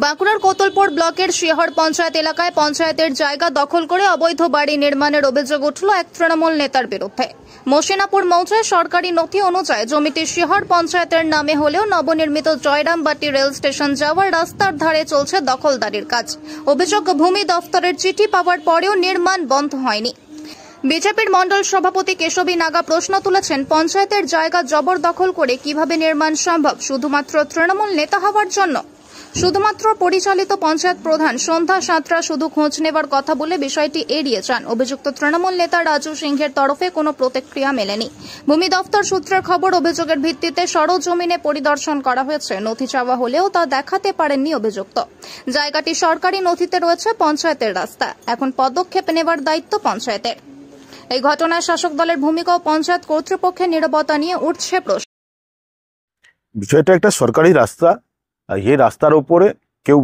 বাঁকুড়ার কোতলপুর ব্লকের শিহর পঞ্চায়েত এলাকায় পঞ্চায়েতের জায়গা দখল করে অবৈধ বাড়ি নির্মাণের অভিযোগ উঠল এক তৃণমূল নেতার বিরুদ্ধে। মসিনাপুর মৌজায় সরকারি নথি অনুযায়ী জমিটি শিহর পঞ্চায়েতের নামে হলেও নবনির্মিত জয়রামবাটি রেল স্টেশন যাওয়ার রাস্তার ধারে চলছে দখলদারির কাজ। অভিযোগ, ভূমি দফতরের চিঠি পাওয়ার পরেও নির্মাণ বন্ধ হয়নি। বিজেপির মণ্ডল সভাপতি কেশবী নাগা প্রশ্ন তুলেছেন, পঞ্চায়েতের জায়গা জবরদখল করে কিভাবে নির্মাণ সম্ভব শুধুমাত্র তৃণমূল নেতা হওয়ার জন্য? শুধুমাত্র পরিচালিত পঞ্চায়েত প্রধান সন্ধ্যা সাঁতরা শুধু খোঁজ নেবার কথা বলে বিষয়টি এড়িয়ে যান। অভিযুক্ত তৃণমূল নেতা রাজু সিংহের তরফে কোনো প্রতিক্রিয়া মেলেনি। ভূমি দফতর সূত্রের খবর, অভিযোগের ভিত্তিতে সরজমিনে পরিদর্শন করা হয়েছে। নথি চাওয়া হলেও তা দেখাতে পারেননি অভিযুক্ত। জায়গাটি সরকারি নথিতে রয়েছে পঞ্চায়েতের রাস্তা। এখন পদক্ষেপ নেবার দায়িত্ব পঞ্চায়েতের। এই ঘটনায় শাসক দলের ভূমিকা ও পঞ্চায়েত কর্তৃপক্ষের নীরবতা নিয়ে উঠছে প্রশ্ন। বিষয়টা একটা সরকারি রাস্তা, আর এই রাস্তার উপরে কেউ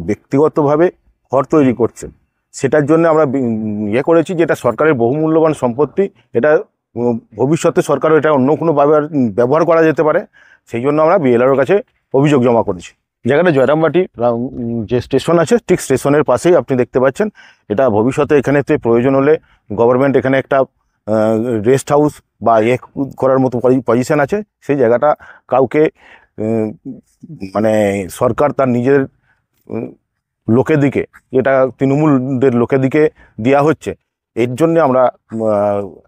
ব্যক্তিগতভাবে ঘর তৈরি করছে। সেটার জন্য আমরা করেছি যে এটা সরকারের বহুমূল্যবান সম্পত্তি, এটা ভবিষ্যতে সরকারও এটা অন্য কোনো ব্যবহার করা যেতে পারে। সেই জন্য আমরা বিএলআরওর কাছে অভিযোগ জমা করেছি। জায়গাটা জয়রামবাটি যে স্টেশন আছে ঠিক স্টেশনের পাশেই আপনি দেখতে পাচ্ছেন। এটা ভবিষ্যতে এখানেতে প্রয়োজন হলে গভর্নমেন্ট এখানে একটা রেস্ট হাউস বা করার মতো পজিশন আছে। সেই জায়গাটা কাউকে মানে সরকার তার নিজের লোকের দিকে, এটা তৃণমূলদের লোকের দিকে দেওয়া হচ্ছে। এর জন্য আমরা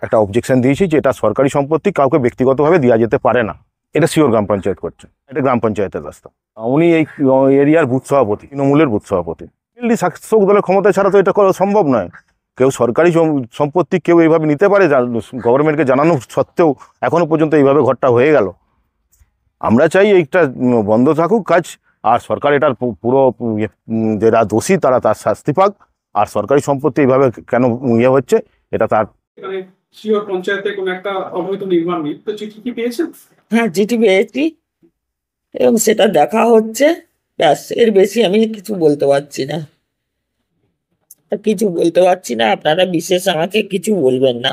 একটা অবজেকশন দিয়েছি যে এটা সরকারি সম্পত্তি, কাউকে ব্যক্তিগতভাবে দেওয়া যেতে পারে না। এটা শিওর গ্রাম পঞ্চায়েত করছে, এটা গ্রাম পঞ্চায়েতের রাস্তা। উনি এই এরিয়ার বুথ সভাপতি, তৃণমূলের বুথ সভাপতি। শাসক দলের ক্ষমতা ছাড়া তো এটা করা সম্ভব নয়। কেউ সরকারি সম্পত্তি কেউ এইভাবে নিতে পারে, গভর্নমেন্টকে জানানো সত্ত্বেও এখনো পর্যন্ত এইভাবে ঘরটা হয়ে গেল। আমরা চাই এইটা বন্ধ থাকুক কাজ, আর সরকার এটার পুরো যারা দোষী তারা তার শাস্তি পাক। আর সরকারি সম্পত্তি এইভাবে কেন হচ্ছে এটা তার। শিওর পঞ্চায়েতে কোনো একটা অবৈধ নির্মাণ নেই, তো চিঠি কি পেয়েছেন? হ্যাঁ, চিঠি পেয়েছি এবং সেটা দেখা হচ্ছে, ব্যাস। এর বেশি আমি কিছু বলতে পারছি না, আপনারা বিশেষ আমাকে কিছু বলবেন না।